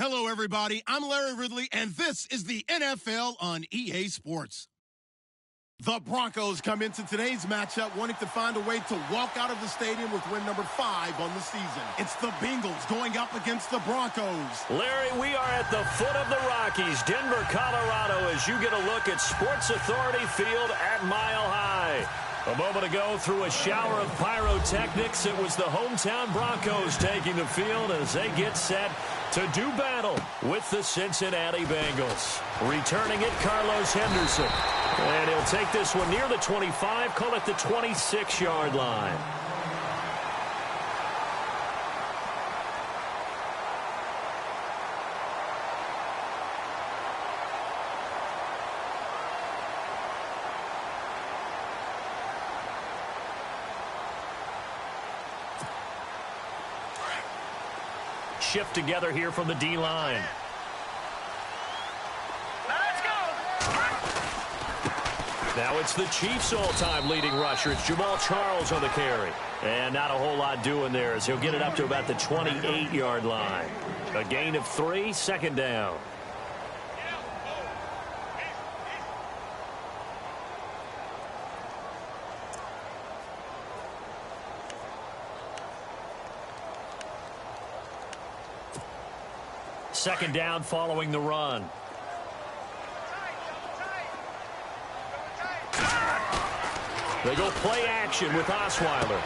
Hello, everybody. I'm Larry Ridley, and this is the NFL on EA Sports. The Broncos come into today's matchup wanting to find a way to walk out of the stadium with win number 5 on the season. It's the Bengals going up against the Broncos. Larry, we are at the foot of the Rockies, Denver, Colorado, as you get a look at Sports Authority Field at Mile High. A moment ago, through a shower of pyrotechnics, it was the hometown Broncos taking the field as they get set to do battle with the Cincinnati Bengals. Returning it, Carlos Henderson. And he'll take this one near the 25, call it the 26-yard line. Shift together here from the D-line. Let's go. Now it's the Chiefs' all-time leading rusher. It's Jamal Charles on the carry. And not a whole lot doing there as he'll get it up to about the 28-yard line. A gain of 3, second down. Second down following the run. They go play action with Osweiler.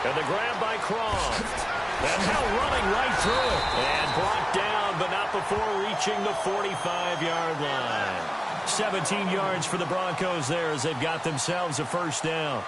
And the grab by Croft. And now running right through it. And brought down, but not before reaching the 45-yard line. 17 yards for the Broncos there as they've got themselves a first down.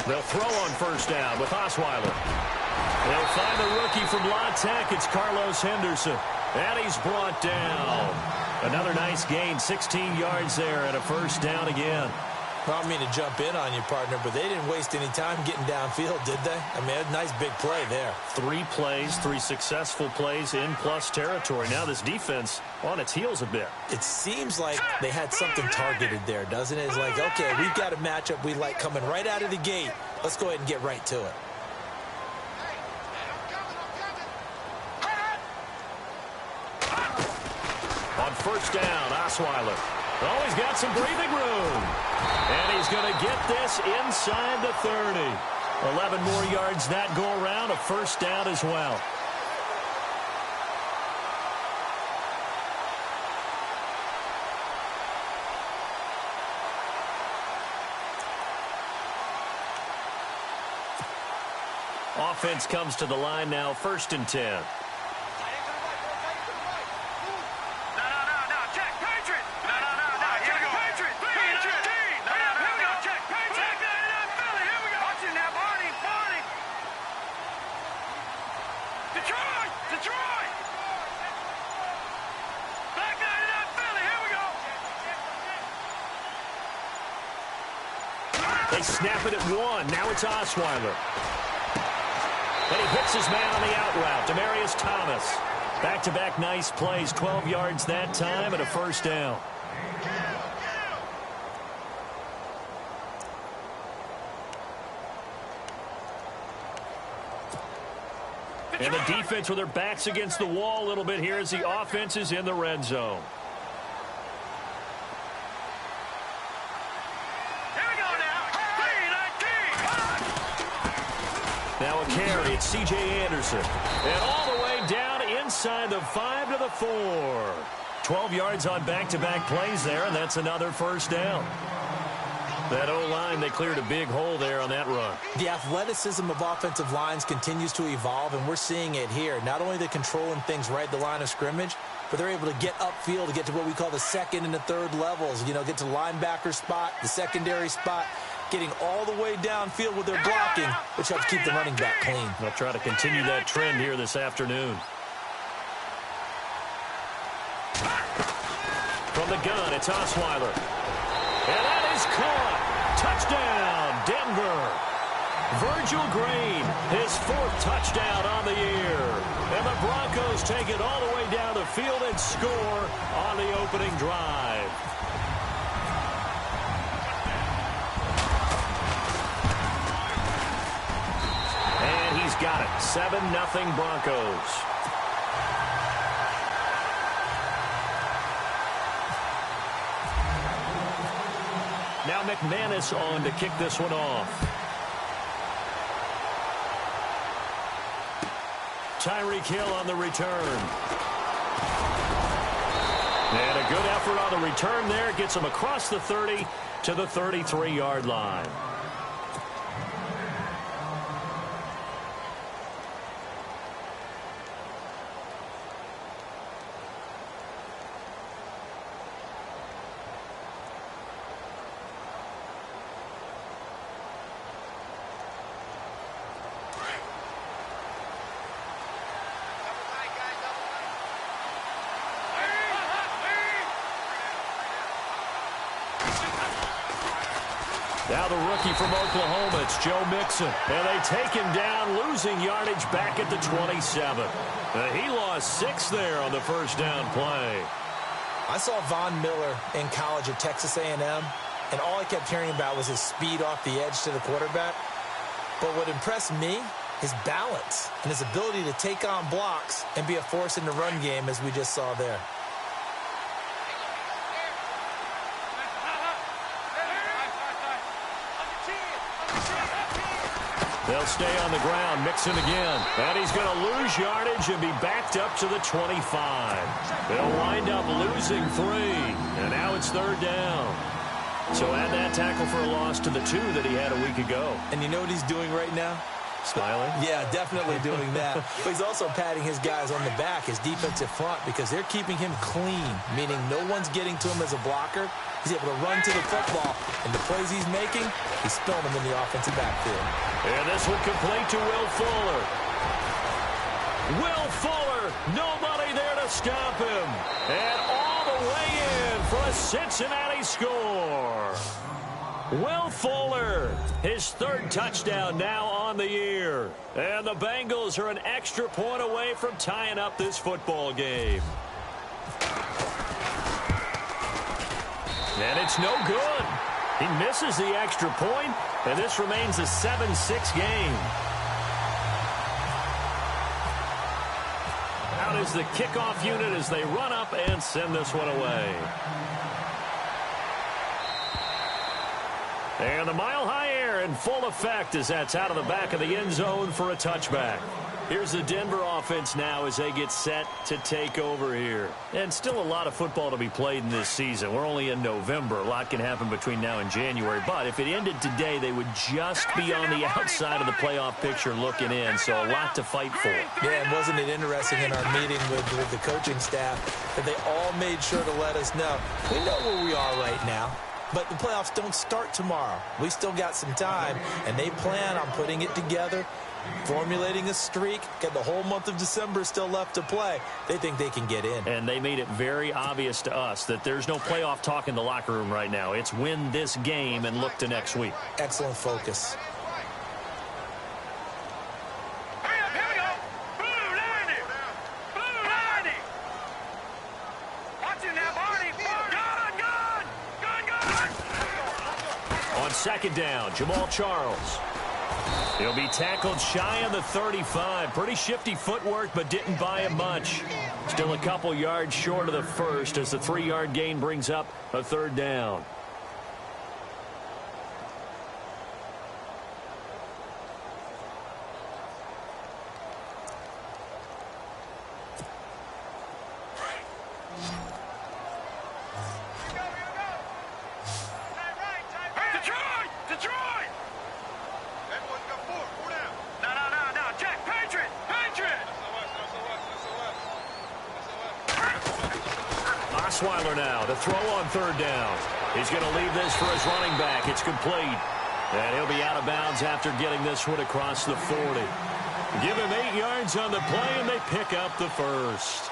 They'll throw on first down with Osweiler. They'll find the rookie from La Tech. It's Carlos Henderson. And he's brought down. Another nice gain, 16 yards there and a first down again. I don't mean to jump in on you, partner, but they didn't waste any time getting downfield, did they? I mean, a nice big play there. 3 plays, 3 successful plays in plus territory. Now this defense on its heels a bit. It seems like they had something targeted there, doesn't it? It's like, okay, we've got a matchup we like coming right out of the gate. Let's go ahead and get right to it. On first down, Osweiler. Oh, he's got some breathing room. And he's going to get this inside the 30. 11 more yards that go around, a first down as well. Offense comes to the line now, 1st and 10. They snap it at 1. Now it's Osweiler. And he hits his man on the out route, Demaryius Thomas. Back-to-back nice plays, 12 yards that time and a first down. And the defense with their backs against the wall a little bit here as the offense is in the red zone. Now a carry, it's C.J. Anderson. And all the way down inside the 5 to the 4. 12 yards on back-to-back plays there, and that's another first down. That O-line, they cleared a big hole there on that run. The athleticism of offensive lines continues to evolve, and we're seeing it here. Not only the controlling things right at the line of scrimmage, but they're able to get upfield to get to what we call the 2nd and the 3rd levels. You know, get to the linebacker spot, the secondary spot, getting all the way downfield with their blocking, which helps keep the running back clean. They'll try to continue that trend here this afternoon. From the gun, it's Osweiler. And that is caught. Touchdown, Denver. Virgil Green, his 4th touchdown on the year. And the Broncos take it all the way down the field and score on the opening drive. And he's got it. 7-0 Broncos. Now McManus on to kick this one off. Tyreek Hill on the return. And a good effort on the return there. Gets him across the 30 to the 33-yard line. Now the rookie from Oklahoma, it's Joe Mixon. And they take him down, losing yardage back at the 27. He lost 6 there on the first down play. I saw Von Miller in college at Texas A&M, and all I kept hearing about was his speed off the edge to the quarterback. But what impressed me, his balance and his ability to take on blocks and be a force in the run game, as we just saw there. They'll stay on the ground. Mixon again. And he's going to lose yardage and be backed up to the 25. They'll wind up losing 3. And now it's 3rd down. So add that tackle for a loss to the 2 that he had a week ago. And you know what he's doing right now? Smiling? Yeah, definitely doing that. But he's also patting his guys on the back, his defensive front, because they're keeping him clean, meaning no one's getting to him as a blocker. He's able to run to the football, and the plays he's making, he's spilling them in the offensive backfield. And this one complete to Will Fuller. Will Fuller, nobody there to stop him. And all the way in for a Cincinnati score. Will Fuller, his 3rd touchdown now on the year. And the Bengals are an extra point away from tying up this football game. And it's no good. He misses the extra point, and this remains a 7-6 game. Out is the kickoff unit as they run up and send this one away. And the mile-high air in full effect as that's out of the back of the end zone for a touchback. Here's the Denver offense now as they get set to take over here. And still a lot of football to be played in this season. We're only in November. A lot can happen between now and January. But if it ended today, they would just be on the outside of the playoff picture looking in. So a lot to fight for. Yeah, and wasn't it interesting in our meeting with the coaching staff that they all made sure to let us know, we know where we are right now. But the playoffs don't start tomorrow. We still got some time, and they plan on putting it together, formulating a streak, got the whole month of December still left to play. They think they can get in. And they made it very obvious to us that there's no playoff talk in the locker room right now. It's win this game and look to next week. Excellent focus. Second down, Jamal Charles. He'll be tackled shy of the 35. Pretty shifty footwork, but didn't buy him much. Still a couple yards short of the first as the 3-yard gain brings up a 3rd down. Osweiler now to throw on 3rd down. He's going to leave this for his running back. It's complete. And he'll be out of bounds after getting this one across the 40. Give him 8 yards on the play, and they pick up the first.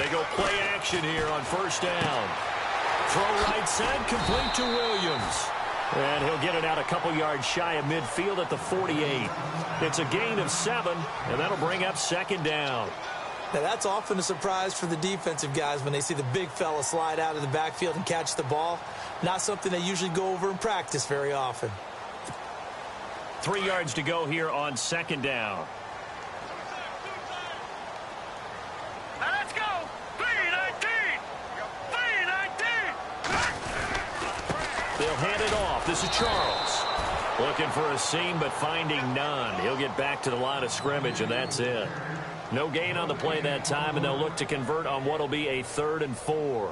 They go play action here on first down. Throw right side, complete to Williams. And he'll get it out a couple yards shy of midfield at the 48. It's a gain of 7, and that'll bring up second down. Now, that's often a surprise for the defensive guys when they see the big fella slide out of the backfield and catch the ball. Not something they usually go over in practice very often. 3 yards to go here on second down. Let's go! 3-19! 3-19! They'll hand it off. This is Charles. Looking for a seam, but finding none. He'll get back to the line of scrimmage, and that's it. No gain on the play that time, and they'll look to convert on what will be a 3rd and 4.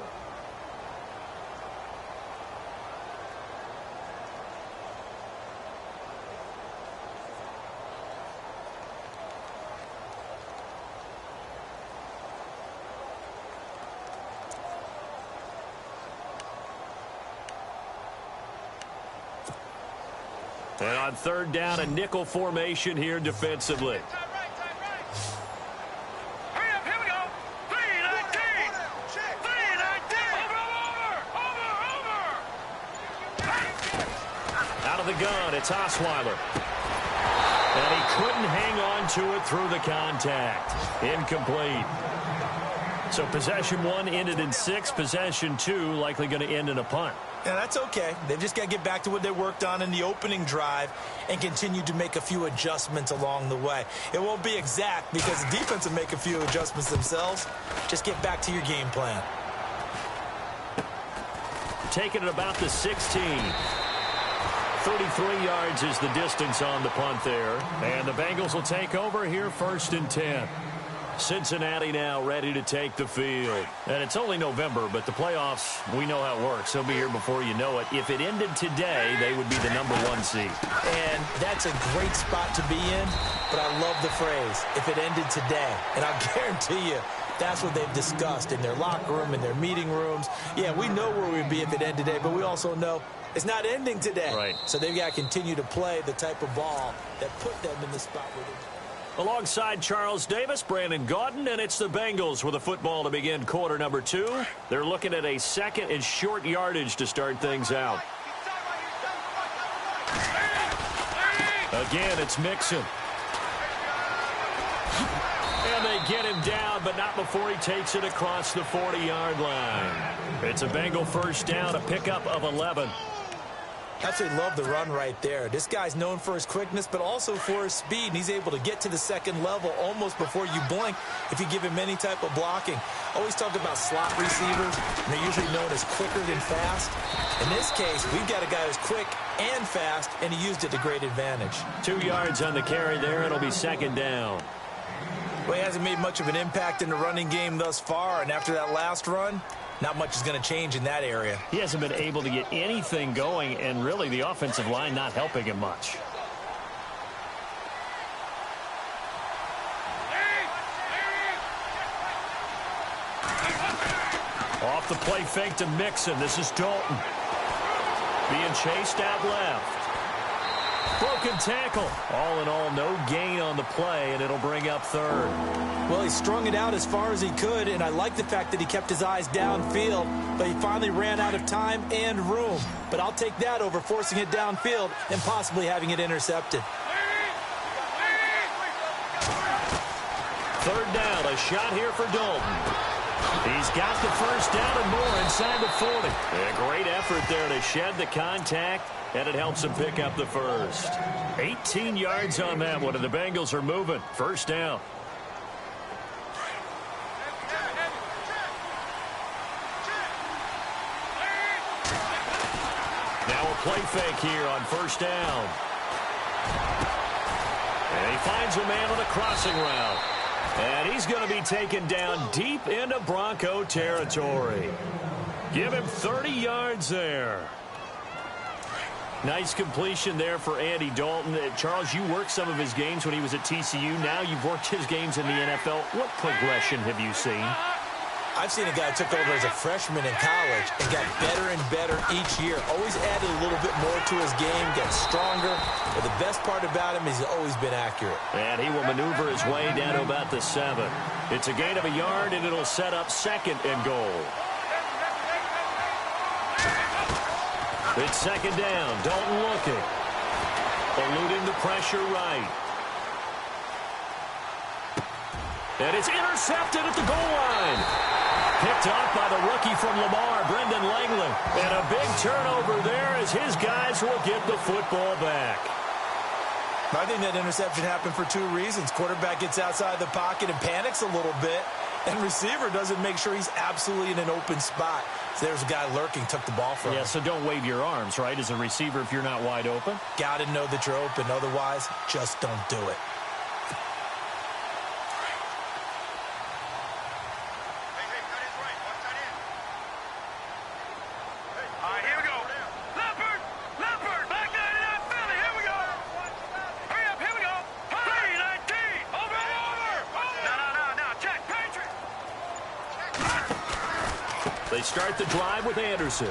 And on 3rd down, a nickel formation here defensively. Out of the gun, it's Osweiler. And he couldn't hang on to it through the contact. Incomplete. So possession 1 ended in 6. Possession 2 likely going to end in a punt. Yeah, that's okay. They've just got to get back to what they worked on in the opening drive and continue to make a few adjustments along the way. It won't be exact because the defense will make a few adjustments themselves. Just get back to your game plan. Taking it about the 16. 33 yards is the distance on the punt there. And the Bengals will take over here 1st and 10. Cincinnati now ready to take the field. And it's only November, but the playoffs, we know how it works. They'll be here before you know it. If it ended today, they would be the number 1 seed. And that's a great spot to be in, but I love the phrase, if it ended today. And I'll guarantee you, that's what they've discussed in their locker room, in their meeting rooms. Yeah, we know where we'd be if it ended today, but we also know it's not ending today. Right. So they've got to continue to play the type of ball that put them in the spot where they're. Alongside Charles Davis, Brandon Gaudin, and it's the Bengals with the football to begin quarter number 2. They're looking at a 2nd and short yardage to start things out. Again, it's Mixon. And they get him down, but not before he takes it across the 40-yard line. It's a Bengal first down, a pickup of 11. Absolutely love the run right there. This guy's known for his quickness, but also for his speed. And he's able to get to the 2nd level almost before you blink if you give him any type of blocking. Always talk about slot receivers, and they're usually known as quicker than fast. In this case, we've got a guy who's quick and fast, and he used it to great advantage. 2 yards on the carry there. It'll be 2nd down. Well, he hasn't made much of an impact in the running game thus far, and after that last run, not much is going to change in that area. He hasn't been able to get anything going, and really the offensive line not helping him much. Off the play fake to Mixon. This is Dalton. Being chased out left. Broken tackle. All in all, no gain on the play, and it'll bring up 3rd. Well, he strung it out as far as he could, and I like the fact that he kept his eyes downfield, but he finally ran out of time and room. But I'll take that over forcing it downfield and possibly having it intercepted. 3rd down, a shot here for Dalton. He's got the first down and more inside the 40. A great effort there to shed the contact, and it helps him pick up the first. 18 yards on that one, and the Bengals are moving. First down. Now a play fake here on first down. And he finds a man on a crossing route. And he's going to be taken down deep into Bronco territory. Give him 30 yards there. Nice completion there for Andy Dalton. Charles, you worked some of his games when he was at TCU. Now you've worked his games in the NFL. What progression have you seen? I've seen a guy who took over as a freshman in college and got better and better each year. Always added a little bit more to his game, got stronger. But the best part about him is he's always been accurate. And he will maneuver his way down to about the 7. It's a gain of a yard, and it'll set up 2nd and goal. It's 2nd down. Dalton looking. Eluding the pressure right. And it's intercepted at the goal line. Picked up by the rookie from Lamar, Brendan Langley. And a big turnover there as his guys will get the football back. I think that interception happened for 2 reasons. Quarterback gets outside the pocket and panics a little bit. And receiver doesn't make sure he's absolutely in an open spot. So there's a guy lurking, took the ball from him. Yeah, so don't wave your arms, right, as a receiver if you're not wide open. Got to know that you're open. Otherwise, just don't do it. They start the drive with Anderson.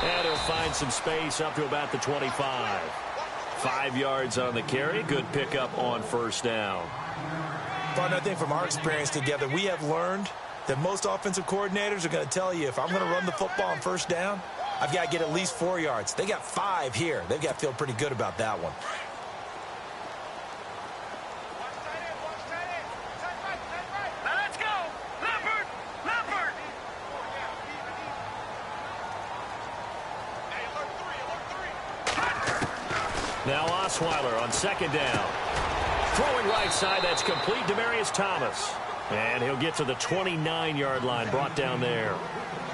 And he'll find some space up to about the 25. 5 yards on the carry. Good pickup on 1st down. But I think from our experience together, we have learned that most offensive coordinators are going to tell you, if I'm going to run the football on 1st down, I've got to get at least 4 yards. They got 5 here. They've got to feel pretty good about that one. Now Osweiler on 2nd down. Throwing right side, that's complete. Demaryius Thomas. And he'll get to the 29-yard line, brought down there.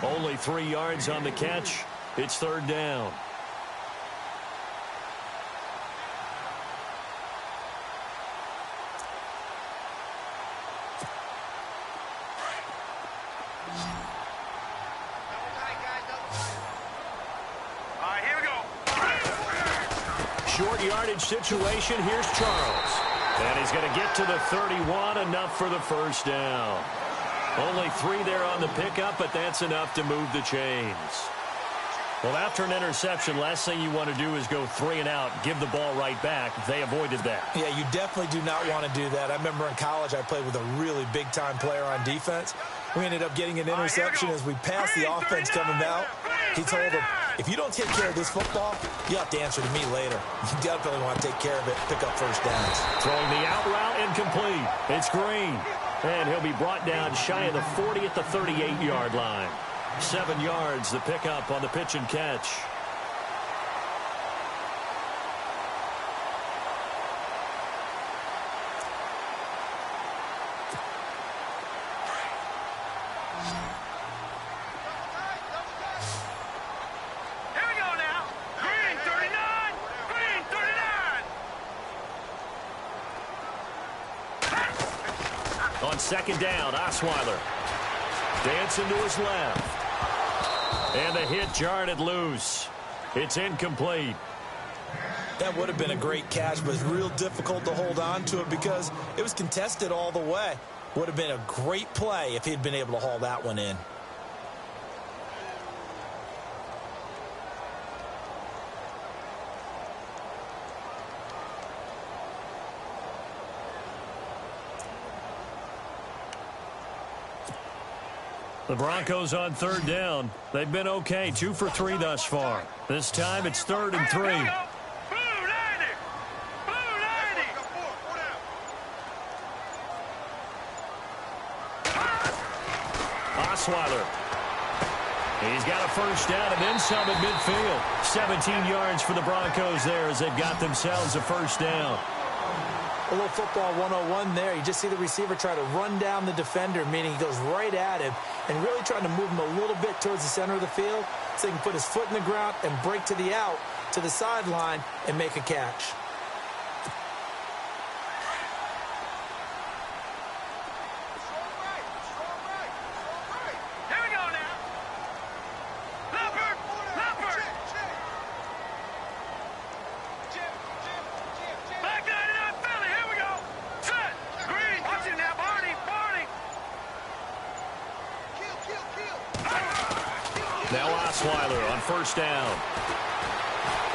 Only 3 yards on the catch. It's 3rd down. Short yardage situation. Here's Charles. And he's going to get to the 31, enough for the 1st down. Only 3 there on the pickup, but that's enough to move the chains. Well, after an interception, last thing you want to do is go 3 and out, give the ball right back. They avoided that. Yeah, you definitely do not want to do that. I remember in college I played with a really big-time player on defense. We ended up getting an interception as we passed the offense coming out. He told him, if you don't take care of this football, you have to answer to me later. You definitely want to take care of it, pick up 1st downs. Throwing the out route, incomplete. It's Green. And he'll be brought down shy of the 40 at the 38-yard line. 7 yards, the pickup on the pitch and catch. On 2nd down, Osweiler. Dancing to his left. And the hit jarred it loose. It's incomplete. That would have been a great catch, but it's real difficult to hold on to it because it was contested all the way. Would have been a great play if he'd been able to haul that one in. The Broncos on 3rd down. They've been okay, 2 for 3 thus far. This time it's 3rd and 3. Osweiler. He's got a 1st down and then some at midfield. 17 yards for the Broncos there as they've got themselves a 1st down. A little football 101 there. You just see the receiver try to run down the defender, meaning he goes right at him and really trying to move him a little bit towards the center of the field so he can put his foot in the ground and break to the out, to the sideline, and make a catch. Osweiler on first down.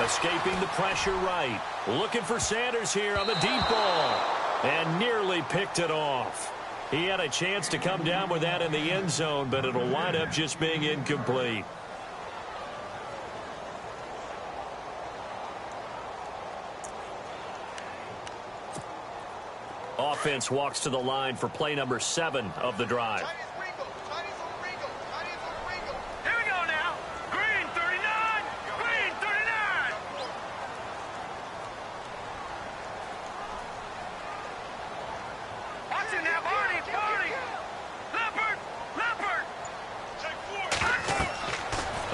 Escaping the pressure right. Looking for Sanders here on the deep ball. And nearly picked it off. He had a chance to come down with that in the end zone, but it'll wind up just being incomplete. Offense walks to the line for play number 7 of the drive. Here we go now. Green 39. Green 39. Watching now, Barney. Leopard.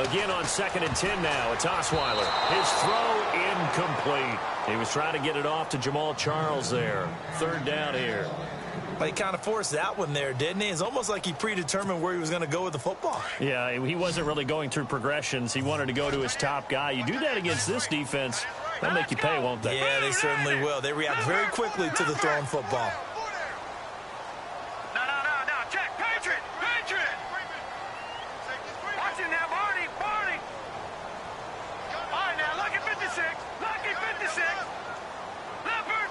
Again on 2nd and 10 now. It's Osweiler. His throw incomplete. He was trying to get it off to Jamal Charles there. 3rd down here. But he kind of forced that one there, didn't he? It's almost like he predetermined where he was going to go with the football. Yeah, he wasn't really going through progressions. He wanted to go to his top guy. You do that against this defense, they'll make you pay, won't they? Yeah, they certainly will. They react very quickly to the thrown football. No. Check. Patriot. Watching now, Barney. All right, now, lucky 56. Leopard.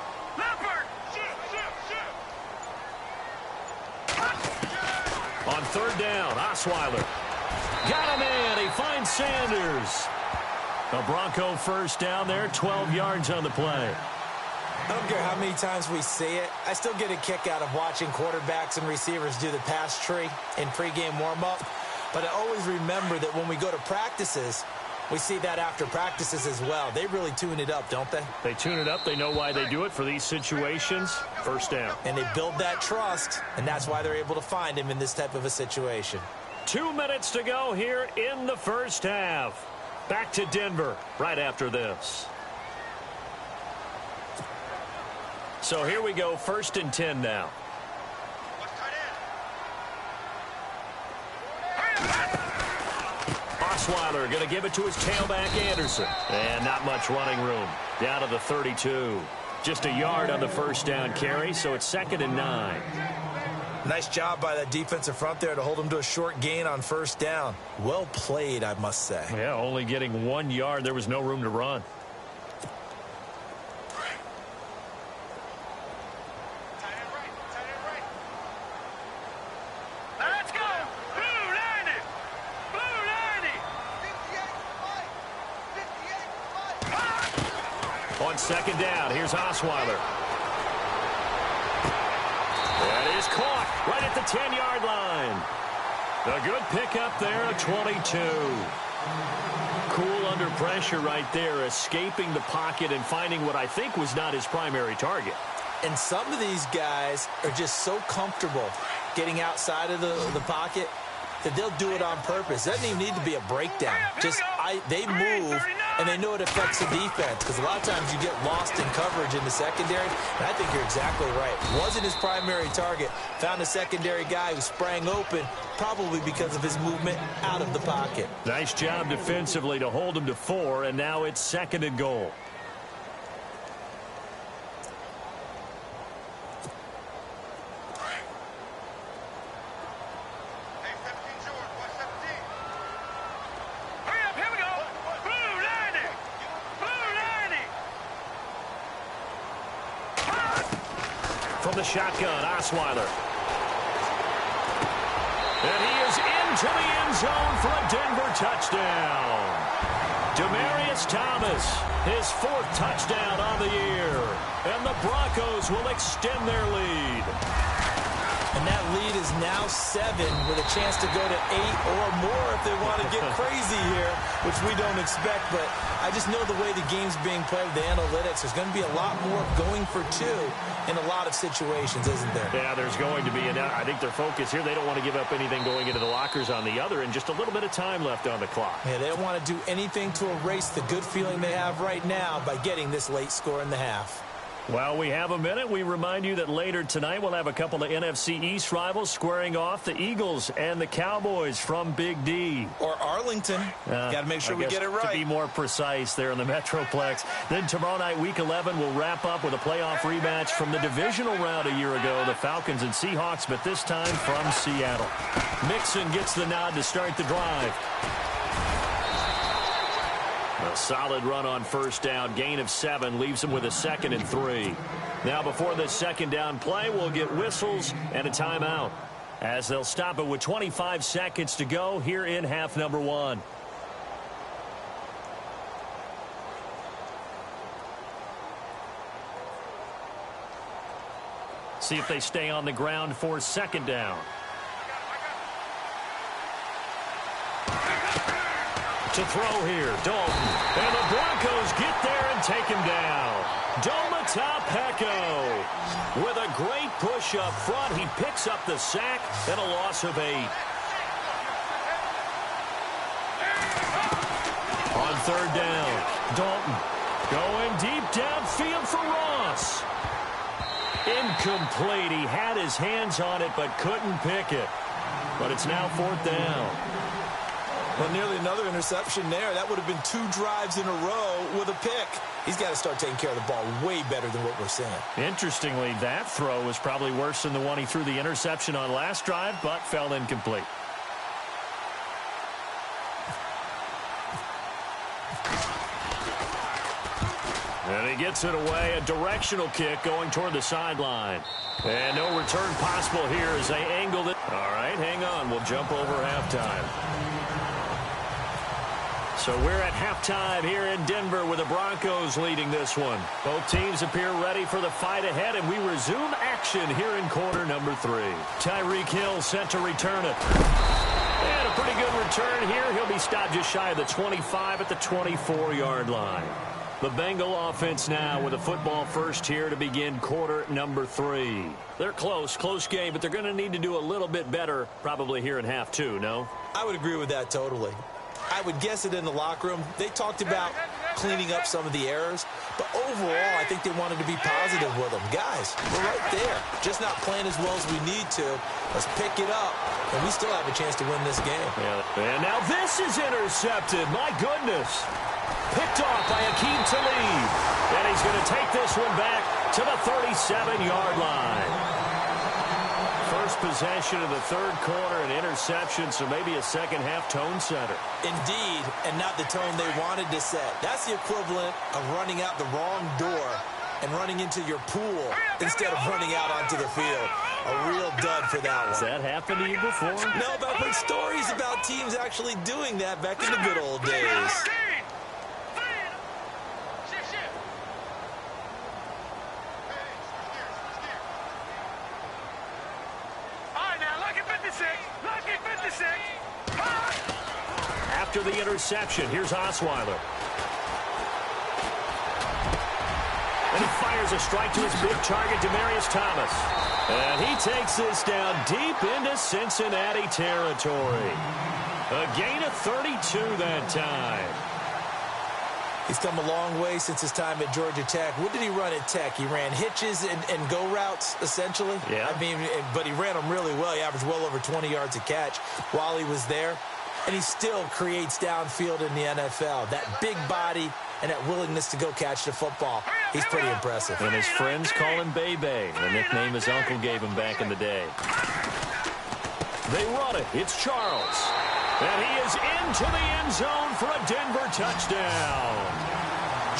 On 3rd down, Osweiler. Got him in. He finds Sanders. A Bronco first down there, 12 yards on the play. I don't care how many times we see it. I still get a kick out of watching quarterbacks and receivers do the pass tree in pregame warm-up. But I always remember that when we go to practices, we see that after practices as well. They really tune it up, don't they? They tune it up. They know why they do it for these situations. First down. And they build that trust, and that's why they're able to find him in this type of a situation. 2 minutes to go here in the first half. Back to Denver right after this. So here we go, 1st and 10 now. Osweiler going to give it to his tailback, Anderson. And not much running room. Down to the 32. Just a yard on the first down carry, so it's 2nd and 9. Nice job by that defensive front there to hold him to a short gain on first down. Well played, I must say. Yeah, only getting 1 yard. There was no room to run. Let's go. Blue 90. On 2nd down, here's Osweiler. That is caught right at the 10-yard line. A good pickup there, a 22. Cool under pressure right there, escaping the pocket and finding what I think was not his primary target. And some of these guys are just so comfortable getting outside of the pocket that they'll do it on purpose. It doesn't even need to be a breakdown. They move, and they know it affects the defense, because a lot of times you get lost in coverage in the secondary, and I think you're exactly right. Wasn't his primary target. Found a secondary guy who sprang open, probably because of his movement out of the pocket. Nice job defensively to hold him to 4, and now it's 2nd and goal. From the shotgun, Osweiler. And he is into the end zone for a Denver touchdown. Demaryius Thomas, his 4th touchdown on the year. And the Broncos will extend their lead. And that lead is now 7 with a chance to go to 8 or more if they want to get crazy here, which we don't expect. But I just know the way the game's being played with the analytics, there's going to be a lot more going for 2 in a lot of situations, isn't there? Yeah, there's going to be. And I think their focus here, they don't want to give up anything going into the lockers on the other, and just a little bit of time left on the clock. Yeah, they don't want to do anything to erase the good feeling they have right now by getting this late score in the half. Well, we have a minute. We remind you that later tonight we'll have a couple of NFC East rivals squaring off, the Eagles and the Cowboys from Big D. Or Arlington. Got to make sure we get it right. To be more precise there in the Metroplex. Then tomorrow night, Week 11, we'll wrap up with a playoff rematch from the divisional round a year ago, the Falcons and Seahawks, but this time from Seattle. Mixon gets the nod to start the drive. A solid run on first down. Gain of 7 leaves them with a 2nd and 3. Now before this second down play, we'll get whistles and a timeout, as they'll stop it with 25 seconds to go here in half number 1. See if they stay on the ground for second down. To throw here, Dalton. And the Broncos get there and take him down. Domata with a great push up front. He picks up the sack and a loss of 8. On third down, Dalton going deep downfield for Ross. Incomplete. He had his hands on it but couldn't pick it. But it's now 4th down. Well, nearly another interception there. That would have been 2 drives in a row with a pick. He's got to start taking care of the ball way better than what we're seeing. Interestingly, that throw was probably worse than the one he threw the interception on last drive, but fell incomplete. And he gets it away. A directional kick going toward the sideline. And no return possible here as they angled it. All right, hang on. We'll jump over halftime. So we're at halftime here in Denver with the Broncos leading this one. Both teams appear ready for the fight ahead, and we resume action here in quarter number 3. Tyreek Hill set to return it. And a pretty good return here. He'll be stopped just shy of the 25 at the 24-yard line. The Bengal offense now with a football first here to begin quarter number 3. They're close game, but they're going to need to do a little bit better probably here in half 2, no? I would agree with that totally. I would guess it in the locker room. They talked about cleaning up some of the errors, but overall, I think they wanted to be positive with them. Guys, we're right there. Just not playing as well as we need to. Let's pick it up, and we still have a chance to win this game. Yeah. And now this is intercepted. My goodness. Picked off by Akeem Talib. And he's going to take this one back to the 37-yard line. First possession of the third quarter, an interception, so maybe a second-half tone setter. Indeed, and not the tone they wanted to set. That's the equivalent of running out the wrong door and running into your pool instead of running out onto the field. A real dud for that one. Has that happened to you before? No, but I've heard stories about teams actually doing that back in the good old days. After the interception, here's Osweiler. And he fires a strike to his big target, Demaryius Thomas. And he takes this down deep into Cincinnati territory. A gain of 32 that time. He's come a long way since his time at Georgia Tech. What did he run at Tech? He ran hitches and go routes, essentially. Yeah. I mean, but he ran them really well. He averaged well over 20 yards a catch while he was there. And he still creates downfield in the NFL. That big body and that willingness to go catch the football. He's pretty impressive. And his friends call him Bebe, the nickname his uncle gave him back in the day. They run it. It's Charles. And he is into the end zone for a Denver touchdown.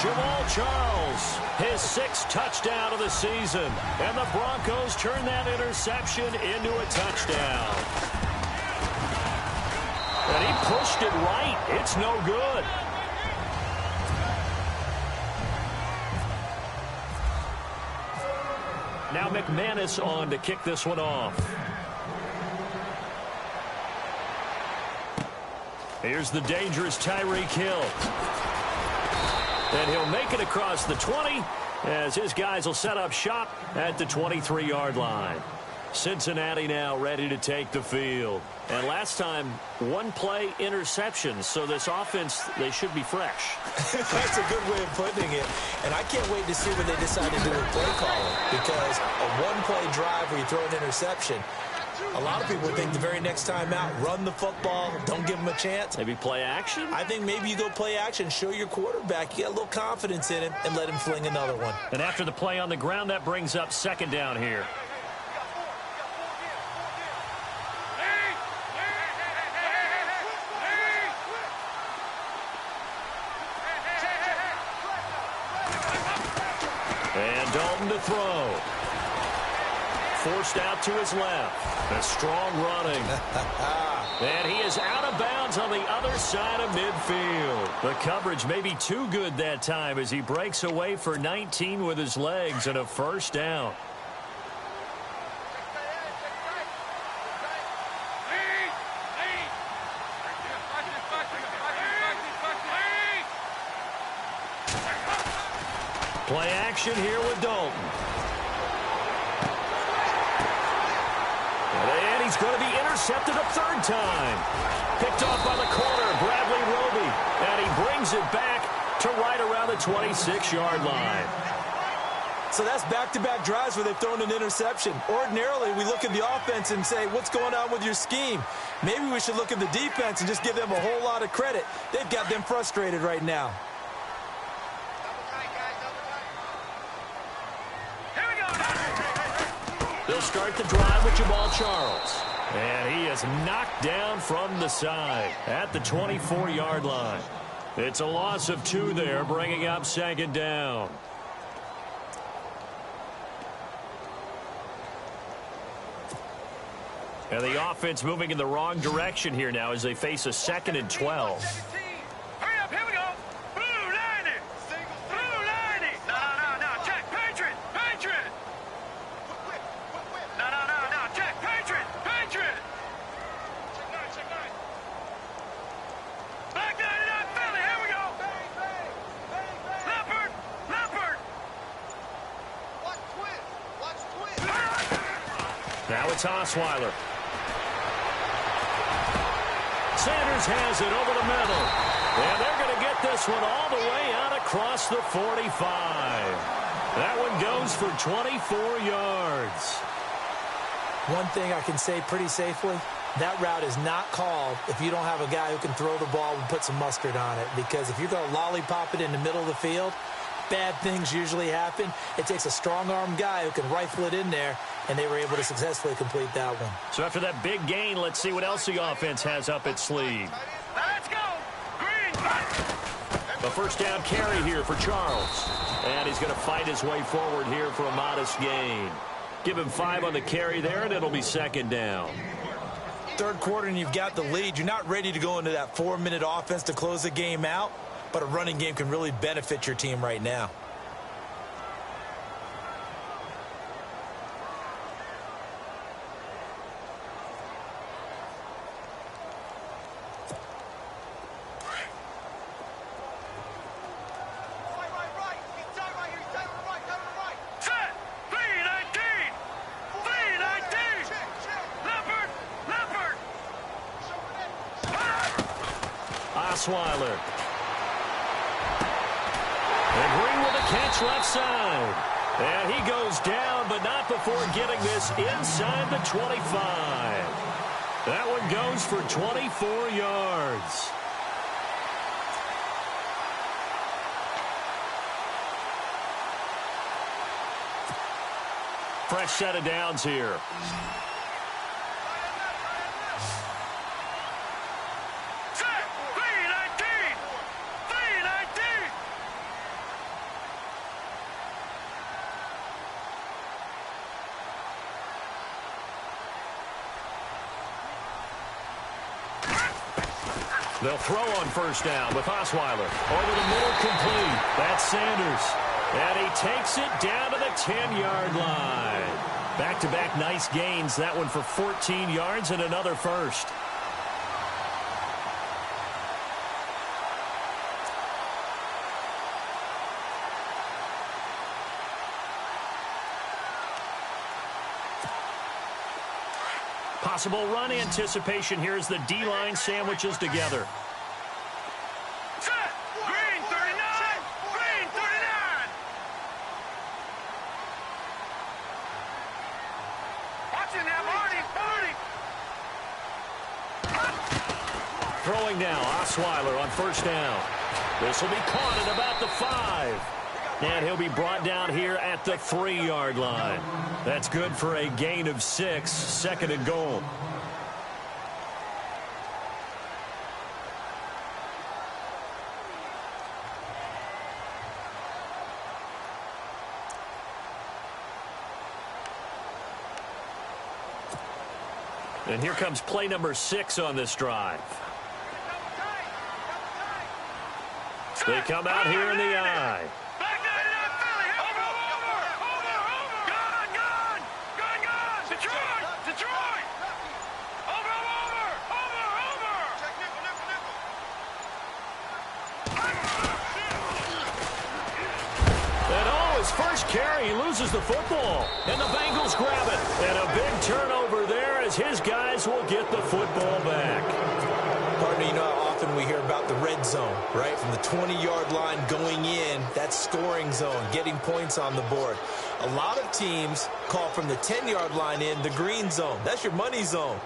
Jamal Charles, his 6th touchdown of the season. And the Broncos turn that interception into a touchdown. And he pushed it right. It's no good. Now McManus on to kick this one off. Here's the dangerous Tyreek Hill. And he'll make it across the 20 as his guys will set up shop at the 23-yard line. Cincinnati now ready to take the field. And last time, 1-play interception. So this offense, they should be fresh. That's a good way of putting it. And I can't wait to see what they decide to do with play calling. Because a 1-play drive where you throw an interception, a lot of people think the very next time out, run the football, don't give them a chance. Maybe play action? I think maybe you go play action, show your quarterback, you got a little confidence in him, and let him fling another one. And after the play on the ground, that brings up second down here. And Dalton to throw. Forced out to his left. A strong running. And he is out of bounds on the other side of midfield. The coverage may be too good that time as he breaks away for 19 with his legs and a first down. Play action here with Dalton. And he's going to be intercepted a third time. Picked off by the corner, Bradley Roby. And he brings it back to right around the 26-yard line. So that's back-to-back drives where they've thrown an interception. Ordinarily, we look at the offense and say, what's going on with your scheme? Maybe we should look at the defense and just give them a whole lot of credit. They've got them frustrated right now. They'll start the drive with Jamal Charles. And he is knocked down from the side at the 24-yard line. It's a loss of 2 there, bringing up second down. And the offense moving in the wrong direction here now as they face a 2nd and 12. Now it's Osweiler. Sanders has it over the middle. And they're going to get this one all the way out across the 45. That one goes for 24 yards. One thing I can say pretty safely, that route is not called if you don't have a guy who can throw the ball and put some mustard on it. Because if you're going to lollipop it in the middle of the field, bad things usually happen. It takes a strong-armed guy who can rifle it in there, and they were able to successfully complete that one. So after that big gain, let's see what else the offense has up its sleeve. Let's go! Green! A first down carry here for Charles. And he's going to fight his way forward here for a modest gain. Give him 5 on the carry there, and it'll be second down. Third quarter, and you've got the lead. You're not ready to go into that 4-minute offense to close the game out, but a running game can really benefit your team right now. Osweiler. And Green with a catch left side. And he goes down, but not before getting this inside the 25. That one goes for 24 yards. Fresh set of downs here. They'll throw on first down with Osweiler. Over the middle, complete. That's Sanders. And he takes it down to the 10-yard line. Back-to-back nice gains. That one for 14 yards and another first. Possible run anticipation here as the D-line sandwiches together. Set! Green 39! Green 39! Watching that, Marty! Throwing now, Osweiler on first down. This will be caught at about the 5. And he'll be brought down here at the 3-yard line. That's good for a gain of 6, second and goal. And here comes play number 6 on this drive. They come out here in the I. First carry, he loses the football, and the Bengals grab it. And a big turnover there as his guys will get the football back. Partner, you know how often we hear about the red zone, right? From the 20-yard line going in, that scoring zone, getting points on the board. A lot of teams call from the 10-yard line in the green zone. That's your money zone.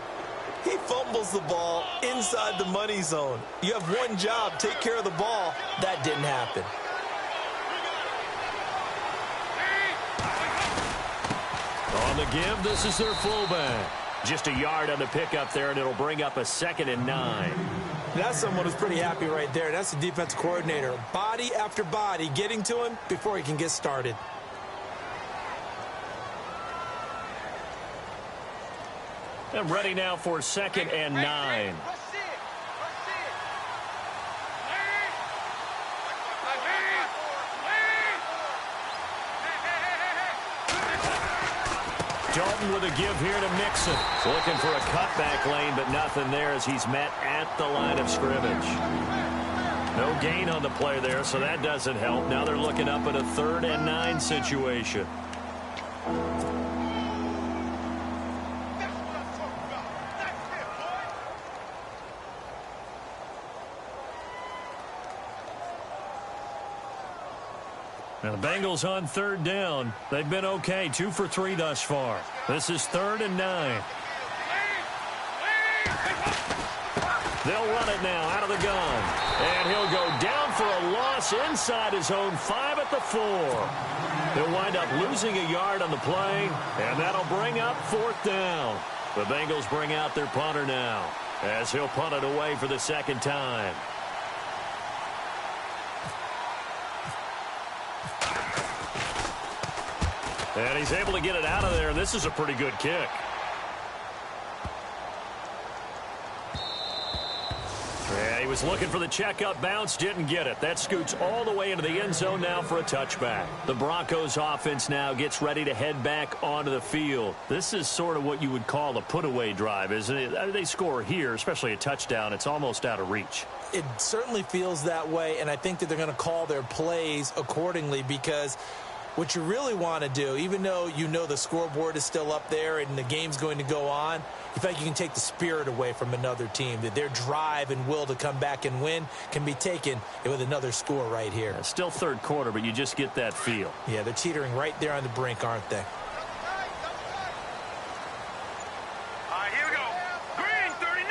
He fumbles the ball inside the money zone. You have one job, take care of the ball. That didn't happen. On the give, this is their fullback. Just a yard on the pickup there, and it'll bring up a 2nd and 9. That's someone who's pretty happy right there. That's the defense coordinator. Body after body getting to him before he can get started. And ready now for 2nd and 9. Dalton with a give here to Mixon. Looking for a cutback lane, but nothing there as he's met at the line of scrimmage. No gain on the play there, so that doesn't help. Now they're looking up at a 3rd and 9 situation. Now the Bengals on 3rd down. They've been okay, 2 for 3 thus far. This is 3rd and 9. They'll run it now out of the gun. And he'll go down for a loss inside his own 5 at the 4. He'll wind up losing a yard on the play, and that'll bring up 4th down. The Bengals bring out their punter now as he'll punt it away for the 2nd time. And he's able to get it out of there. This is a pretty good kick. Yeah, he was looking for the check-up bounce, didn't get it. That scoots all the way into the end zone now for a touchback. The Broncos offense now gets ready to head back onto the field. This is sort of what you would call a put-away drive, isn't it? They score here, especially a touchdown. It's almost out of reach. It certainly feels that way, and I think that they're going to call their plays accordingly because what you really want to do, even though you know the scoreboard is still up there and the game's going to go on, you feel like you can take the spirit away from another team, that their drive and will to come back and win can be taken with another score right here. Yeah, still 3rd quarter, but you just get that feel. Yeah, they're teetering right there on the brink, aren't they? All right, here we go. Green 39.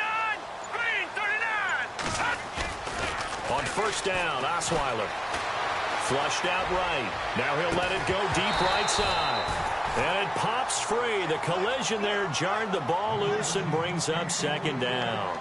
Green 39. On 1st down, Osweiler. Flushed out right. Now he'll let it go deep right side. And it pops free. The collision there jarred the ball loose and brings up 2nd down.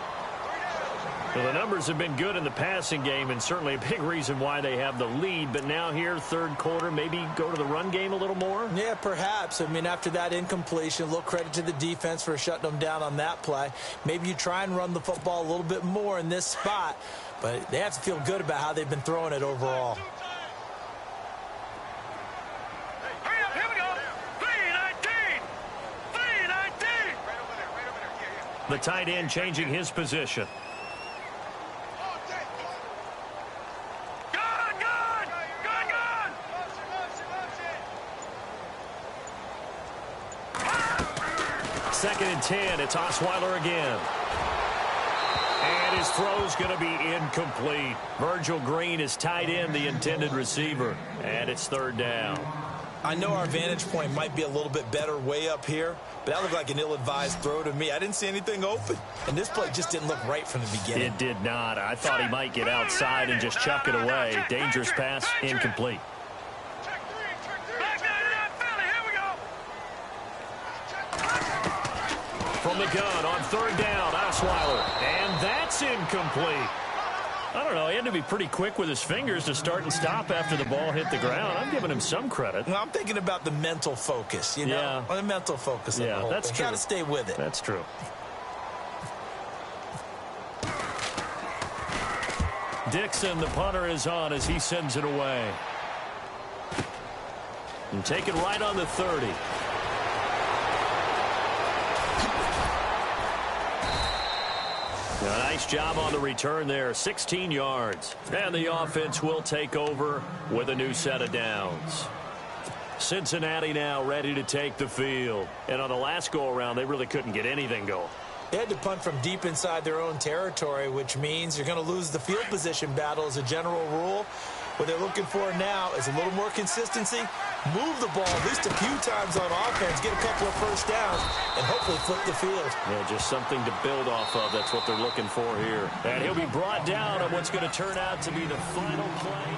Well, the numbers have been good in the passing game and certainly a big reason why they have the lead. But now here, 3rd quarter, maybe go to the run game a little more? Yeah, perhaps. I mean, after that incompletion, a little credit to the defense for shutting them down on that play. Maybe you try and run the football a little bit more in this spot. But they have to feel good about how they've been throwing it overall. The tight end changing his position. Gun! 2nd and 10. It's Osweiler again. And his throw's going to be incomplete. Virgil Green is tight end, the intended receiver. And it's 3rd down. I know our vantage point might be a little bit better way up here, but that looked like an ill-advised throw to me. I didn't see anything open, and this play just didn't look right from the beginning. It did not. I thought he might get outside and just chuck it away. Dangerous pass, incomplete. From the gun on 3rd down, Osweiler, and that's incomplete. I don't know, he had to be pretty quick with his fingers to start and stop after the ball hit the ground. I'm giving him some credit. Well, I'm thinking about the mental focus, you know? Yeah. The mental focus of the whole that's thing. true. Got to stay with it. That's true. Dixon, the punter, is on as he sends it away. And take it right on the 30. A nice job on the return there, 16 yards. And the offense will take over with a new set of downs. Cincinnati now ready to take the field. And on the last go-around, they really couldn't get anything going. They had to punt from deep inside their own territory, which means you're going to lose the field position battle as a general rule. What they're looking for now is a little more consistency, move the ball at least a few times on offense, get a couple of first downs, and hopefully flip the field. Yeah, just something to build off of. That's what they're looking for here. And he'll be brought down on what's going to turn out to be the final play.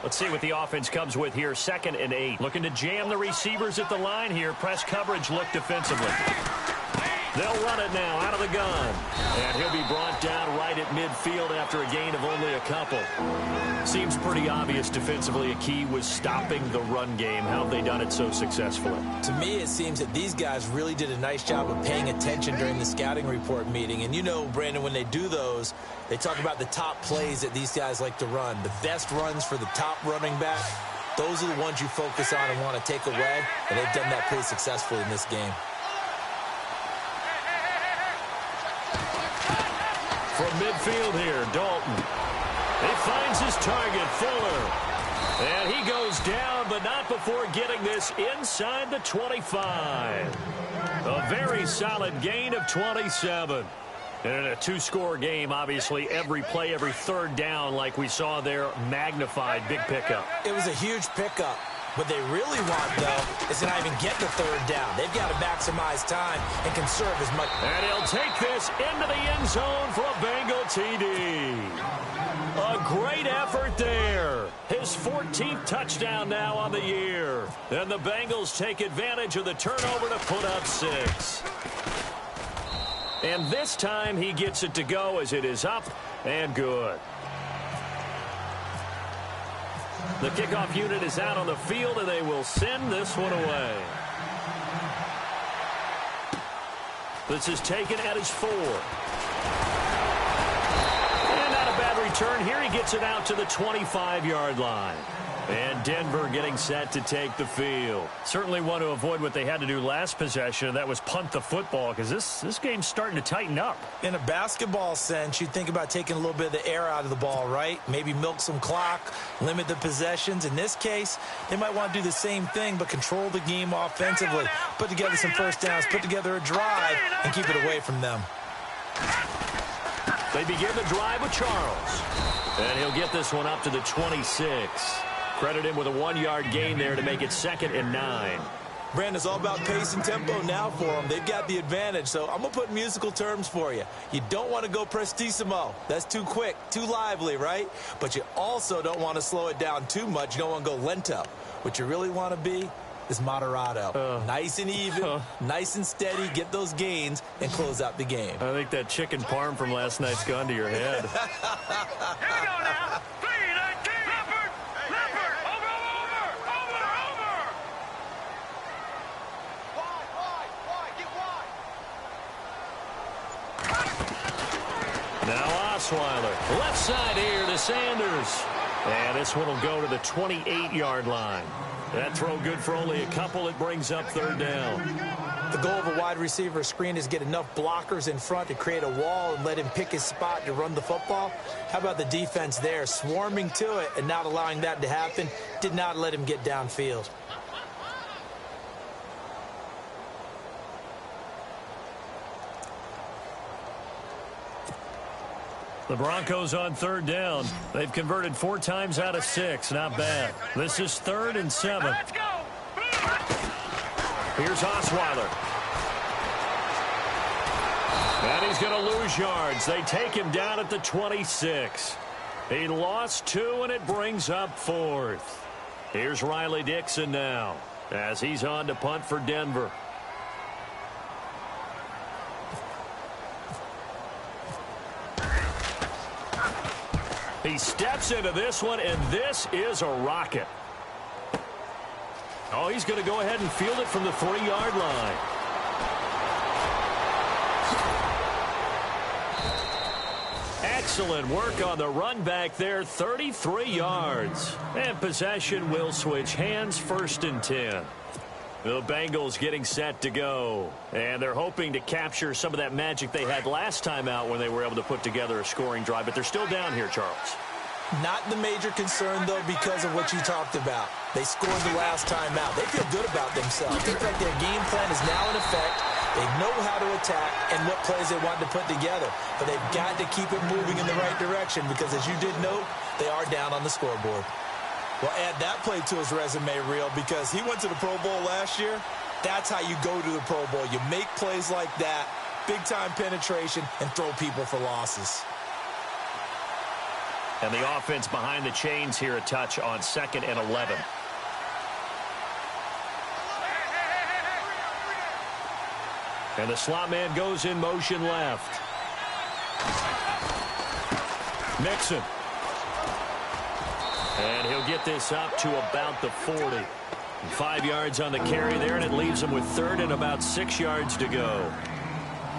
Let's see what the offense comes with here. 2nd and 8. Looking to jam the receivers at the line here. Press coverage look defensively. They'll run it now out of the gun. And he'll be brought down right at midfield after a gain of only a couple. Seems pretty obvious defensively a key was stopping the run game. How have they done it so successfully? To me, it seems that these guys really did a nice job of paying attention during the scouting report meeting. And you know, Brandon, when they do those, they talk about the top plays that these guys like to run. The best runs for the top running back. Those are the ones you focus on and want to take away. And they've done that pretty successfully in this game. From midfield here, Dalton. He finds his target, Fuller. And he goes down, but not before getting this inside the 25. A very solid gain of 27. And in a two-score game, obviously, every play, every third down, like we saw there, magnified. Big pickup. It was a huge pickup. What they really want, though, is to not even get the third down. They've got to maximize time and conserve as much. And he'll take this into the end zone for a Bengal TD. A great effort there. His 14th touchdown now on the year. And the Bengals take advantage of the turnover to put up 6. And this time he gets it to go as it is up and good. The kickoff unit is out on the field, and they will send this one away. This is taken at his 4. And not a bad return here. He gets it out to the 25-yard line. And Denver getting set to take the field. Certainly want to avoid what they had to do last possession, and that was punt the football, because this game's starting to tighten up. In a basketball sense, you think about taking a little bit of the air out of the ball, right? Maybe milk some clock, limit the possessions. In this case, they might want to do the same thing, but control the game offensively. Put together some first downs, put together a drive, and keep it away from them. They begin the drive with Charles. And he'll get this one up to the 26. Credit him with a 1-yard gain there to make it 2nd and 9. Brandon, it's all about pace and tempo now for them. They've got the advantage, so I'm going to put musical terms for you. You don't want to go prestissimo. That's too quick, too lively, right? But you also don't want to slow it down too much. You don't want to go lento. What you really want to be is moderato. Nice and even, nice and steady, get those gains, and close out the game. I think that chicken parm from last night's gone to your head. Here we go now. 3-19. Leopard. Over. Get wide. Now Osweiler. Left side here to Sanders. And this one will go to the 28-yard line. That throw good for only a couple. It brings up 3rd down. The goal of a wide receiver screen is get enough blockers in front to create a wall and let him pick his spot to run the football. How about the defense there, swarming to it and not allowing that to happen? Did not let him get downfield. The Broncos on 3rd down. They've converted 4 times out of 6. Not bad. This is 3rd and 7. Let's go. Here's Osweiler. And he's going to lose yards. They take him down at the 26. He lost 2, and it brings up 4th. Here's Riley Dixon now as he's on to punt for Denver. He steps into this one, and this is a rocket. Oh, he's going to go ahead and field it from the 3-yard line. Excellent work on the run back there, 33 yards. And possession will switch hands, 1st and 10. The Bengals getting set to go. And they're hoping to capture some of that magic they had last time out when they were able to put together a scoring drive. But they're still down here, Charles. Not the major concern, though, because of what you talked about. They scored the last time out. They feel good about themselves. They feel like their game plan is now in effect. They know how to attack and what plays they want to put together. But they've got to keep it moving in the right direction because, as you did note, they are down on the scoreboard. Well, add that play to his resume reel because he went to the Pro Bowl last year. That's how you go to the Pro Bowl. You make plays like that, big-time penetration, and throw people for losses. And the offense behind the chains here a touch on 2nd and 11. And the slot man goes in motion left. Mixon. And he'll get this up to about the 40. 5 yards on the carry there, and it leaves him with 3rd and about 6 yards to go.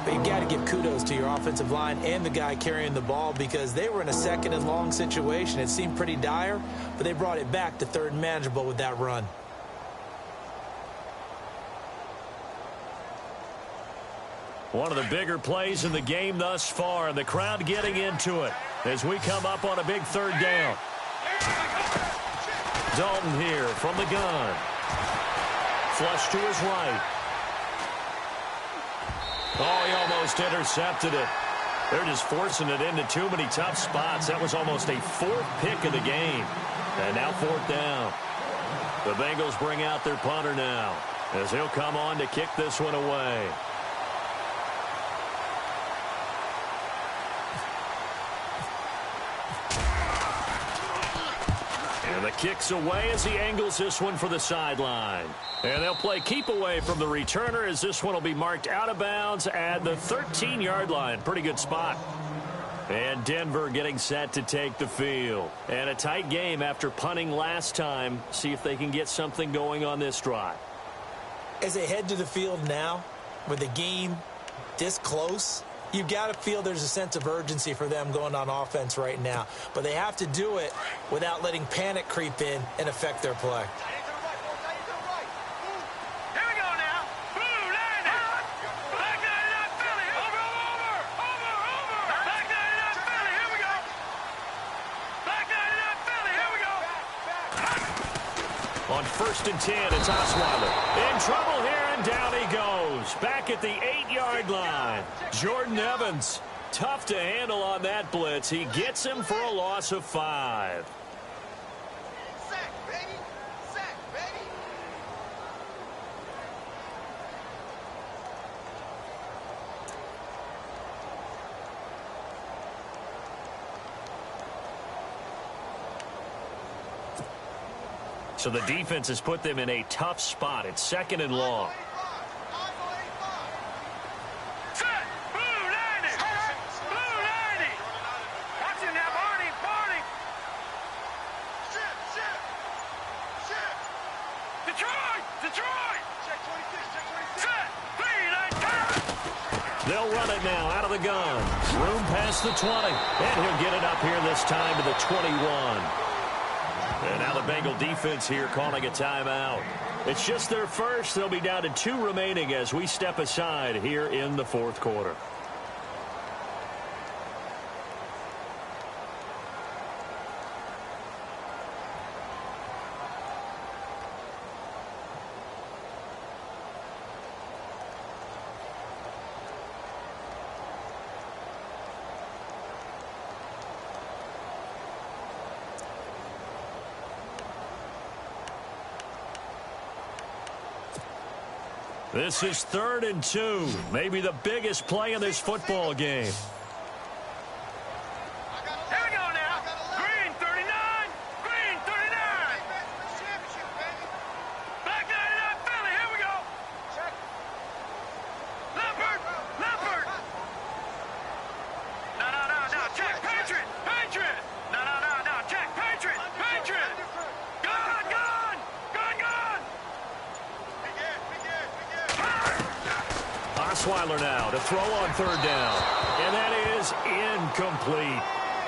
But you've got to give kudos to your offensive line and the guy carrying the ball because they were in a 2nd and long situation. It seemed pretty dire, but they brought it back to 3rd and manageable with that run. One of the bigger plays in the game thus far, and the crowd getting into it as we come up on a big 3rd down. Dalton here from the gun. Flush to his right. Oh, he almost intercepted it. They're just forcing it into too many tough spots. That was almost a 4th pick of the game. And now 4th down. The Bengals bring out their punter now as he'll come on to kick this one away. And the kick's away as he angles this one for the sideline. And they'll play keep away from the returner as this one will be marked out of bounds at the 13-yard line. Pretty good spot. And Denver getting set to take the field. And a tight game after punting last time. See if they can get something going on this drive. As they head to the field now, with the game this close, you've got to feel there's a sense of urgency for them going on offense right now. But they have to do it without letting panic creep in and affect their play. On 1st and 10, it's Osweiler. In trouble here, and down he goes. Back at the 8-yard line. Jordan Evans, tough to handle on that blitz. He gets him for a loss of 5. Sack, baby! Sack, baby! So the defense has put them in a tough spot. It's 2nd and long. Set! Blue 90! Blue 90! Watch him now, Barney! Barney! Ship! Detroit! Detroit! Check 26, check 26! Set! They'll run it now out of the gun. Room past the 20. And he'll get it up here this time to the 21. And now the Bengal defense here calling a timeout. It's just their first. They'll be down to 2 remaining as we step aside here in the 4th quarter. This is 3rd and 2. Maybe the biggest play in this football game. Here we go now. Green 39. Green 39. Black 99 Philly. Here we go. Check. Leopard. Leopard. No. Check. Patriot. Patriot. No. Check. Patriot. Patriot. Gun. Osweiler now to throw on third down. And that is incomplete.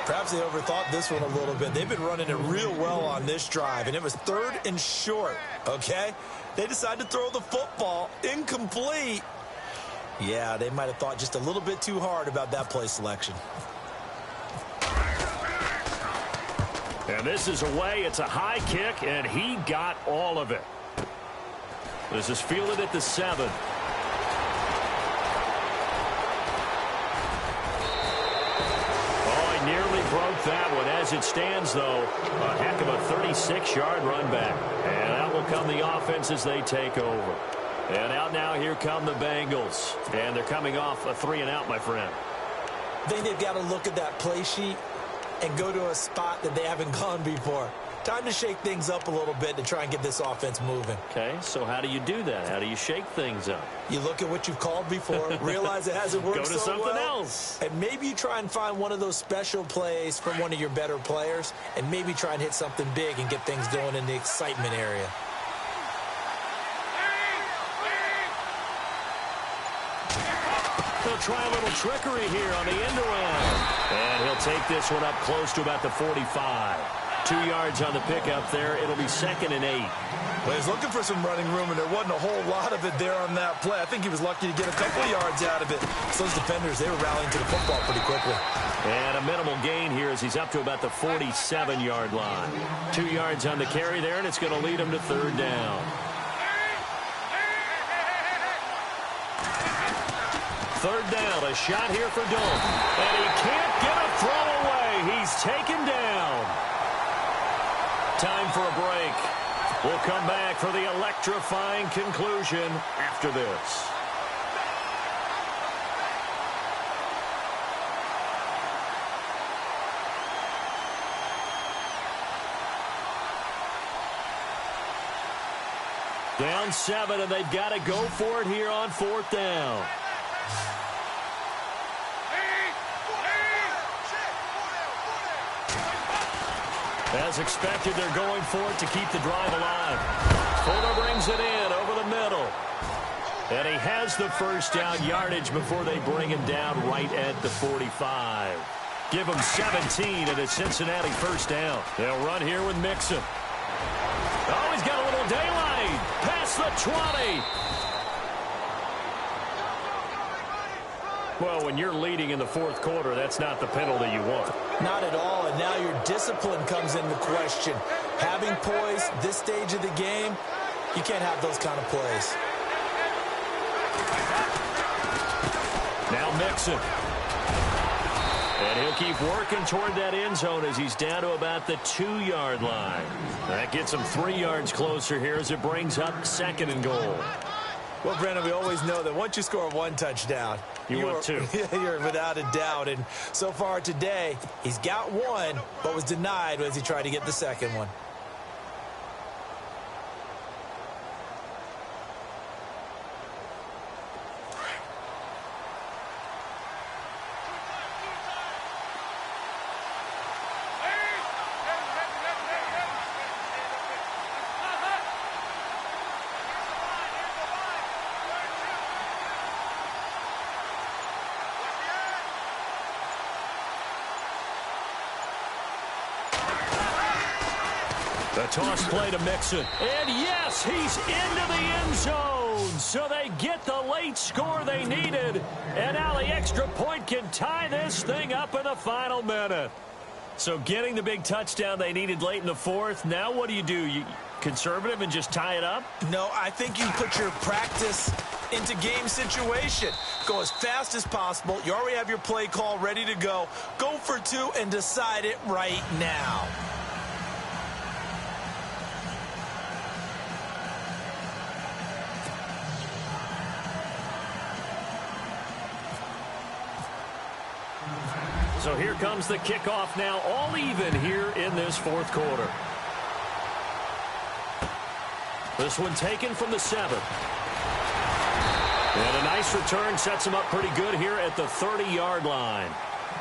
Perhaps they overthought this one a little bit. They've been running it real well on this drive, and it was 3rd and short, okay? They decided to throw the football incomplete. Yeah, they might have thought just a little bit too hard about that play selection. And this is away. It's a high kick, and he got all of it. This is fielded at the 7. Oh, he nearly broke that one. As it stands, though, a heck of a 36-yard run back. And out will come the offense as they take over. And out now, here come the Bengals. And they're coming off a 3-and-out, my friend. I think they've got to look at that play sheet and go to a spot that they haven't gone before. Time to shake things up a little bit to try and get this offense moving. Okay, so how do you do that? How do you shake things up? You look at what you've called before, realize it hasn't worked Go to so something well, else. and maybe you try and find one of those special plays from one of your better players, and maybe try and hit something big and get things going in the excitement area. He'll try a little trickery here on the end around. And he'll take this one up close to about the 45. 2 yards on the pickup there. It'll be 2nd and 8. Well, he's looking for some running room, and there wasn't a whole lot of it there on that play. I think he was lucky to get a couple of yards out of it. So those defenders, they were rallying to the football pretty quickly. And a minimal gain here as he's up to about the 47-yard line. 2 yards on the carry there, and it's going to lead him to 3rd down. Third down, a shot here for Doak. And he can't get a throw away. He's taken down. Time for a break. We'll come back for the electrifying conclusion after this. Down 7, and they've got to go for it here on 4th down. As expected, they're going for it to keep the drive alive. Fuller brings it in over the middle. And he has the first down yardage before they bring him down right at the 45. Give him 17 and a Cincinnati first down. They'll run here with Mixon. Oh, he's got a little daylight. Past the 20. Well, when you're leading in the 4th quarter, that's not the penalty you want. Not at all, and now your discipline comes into question. Having poise this stage of the game, you can't have those kind of plays. Now Mixon. And he'll keep working toward that end zone as he's down to about the 2-yard line. That gets him 3 yards closer here as it brings up 2nd and goal. Well, Brandon, we always know that once you score 1 touchdown, you want 2. You're without a doubt. And so far today, he's got 1, but was denied as he tried to get the 2nd one. The toss play to Mixon. And yes, he's into the end zone. So they get the late score they needed. And now the extra point can tie this thing up in the final minute. So getting the big touchdown they needed late in the 4th. Now what do? You conservative and just tie it up? No, I think you put your practice into game situation. Go as fast as possible. You already have your play call ready to go. Go for 2 and decide it right now. So here comes the kickoff now, all even here in this 4th quarter. This one taken from the 7. And a nice return sets him up pretty good here at the 30-yard line.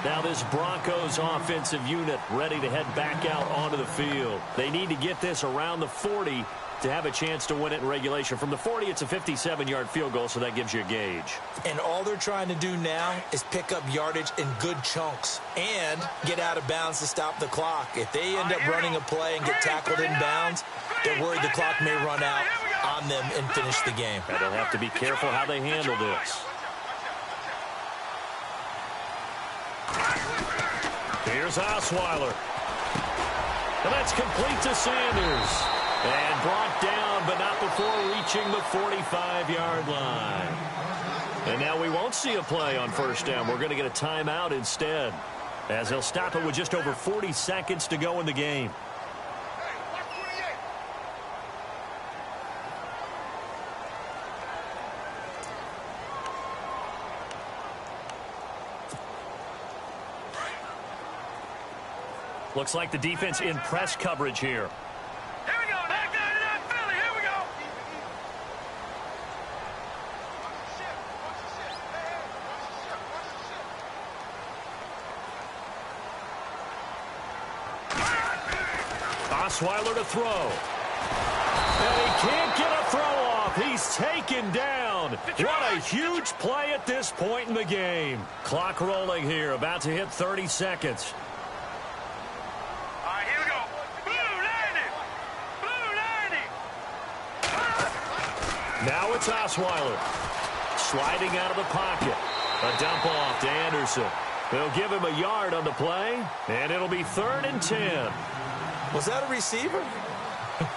Now this Broncos offensive unit ready to head back out onto the field. They need to get this around the 40 to have a chance to win it in regulation. From the 40, it's a 57-yard field goal, so that gives you a gauge. And all they're trying to do now is pick up yardage in good chunks and get out of bounds to stop the clock. If they end up running a play and get tackled in bounds, they're worried the clock may run out on them and finish the game. And they'll have to be careful how they handle this. Here's Osweiler. And that's complete to Sanders. And brought down, but not before reaching the 45-yard line. And now we won't see a play on first down. We're going to get a timeout instead, as he'll stop it with just over 40 seconds to go in the game. Looks like the defense in press coverage here. Here we go. Back down to that Philly. Here we go. Osweiler to throw. And he can't get a throw off. He's taken down. What a huge play at this point in the game. Clock rolling here. About to hit 30 seconds. Now it's Osweiler. Sliding out of the pocket. A dump off to Anderson. They'll give him a yard on the play, and it'll be 3rd and 10. Was that a receiver?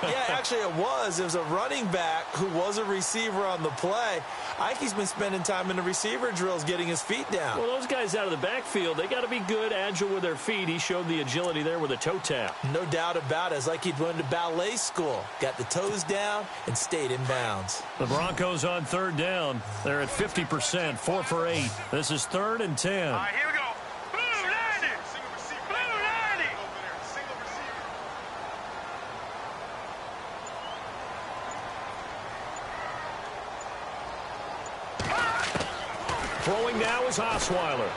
Yeah, actually it was. It was a running back who was a receiver on the play. I think he's been spending time in the receiver drills getting his feet down. Well, those guys out of the backfield, they got to be good, agile with their feet. He showed the agility there with a toe tap. No doubt about it. It's like he'd went to ballet school. Got the toes down and stayed in bounds. The Broncos on 3rd down. They're at 50%, 4 for 8. This is 3rd and 10. All right, here we go. Blue 90. Blue 90. Throwing now is Osweiler.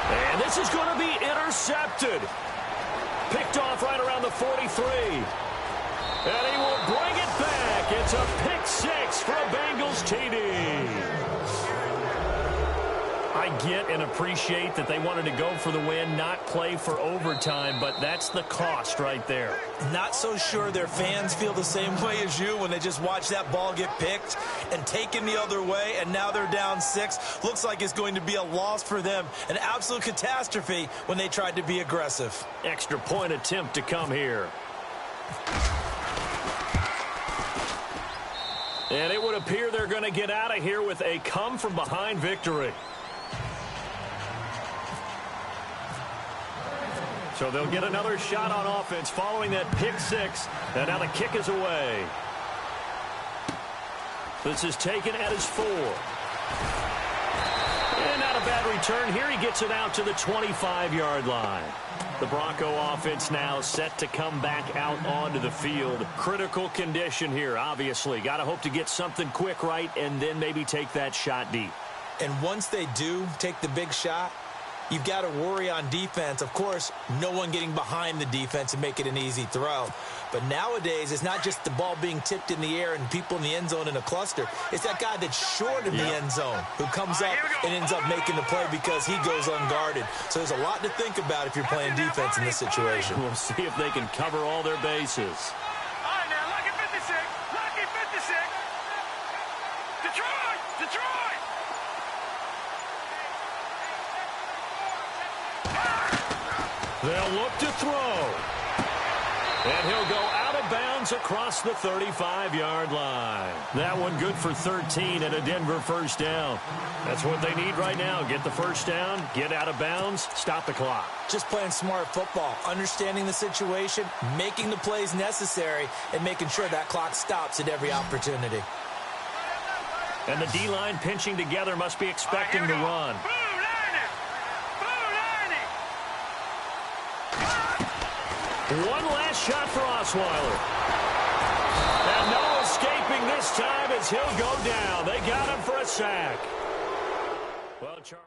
And this is going to be intercepted. Picked off right around the 43. And he will bring it back. It's a pick 6 for a Bengals TD. I get and appreciate that they wanted to go for the win, not play for overtime, but that's the cost right there. Not so sure their fans feel the same way as you when they just watch that ball get picked and taken the other way, and now they're down 6. Looks like it's going to be a loss for them. An absolute catastrophe when they tried to be aggressive. Extra point attempt to come here. And it would appear they're going to get out of here with a come-from-behind victory. So they'll get another shot on offense following that pick 6. And now the kick is away. This is taken at his 4. And not a bad return. Here he gets it out to the 25-yard line. The Bronco offense now set to come back out onto the field. Critical condition here, obviously. Got to hope to get something quick right and then maybe take that shot deep. And once they do take the big shot, you've got to worry on defense. Of course, no one getting behind the defense and make it an easy throw. But nowadays, it's not just the ball being tipped in the air and people in the end zone in a cluster. It's that guy that's short in the end zone who comes up and ends up making the play because he goes unguarded. So there's a lot to think about if you're playing defense in this situation. We'll see if they can cover all their bases. All right, now, lucky 56. Lucky 56. Detroit! Detroit! They'll look to throw. And he'll go out of bounds across the 35-yard line. That one good for 13 and a Denver first down. That's what they need right now. Get the first down, get out of bounds, stop the clock. Just playing smart football, understanding the situation, making the plays necessary, and making sure that clock stops at every opportunity. And the D-line pinching together must be expecting the run. One last shot for Osweiler. And no escaping this time as he'll go down. They got him for a sack. Well, Charles.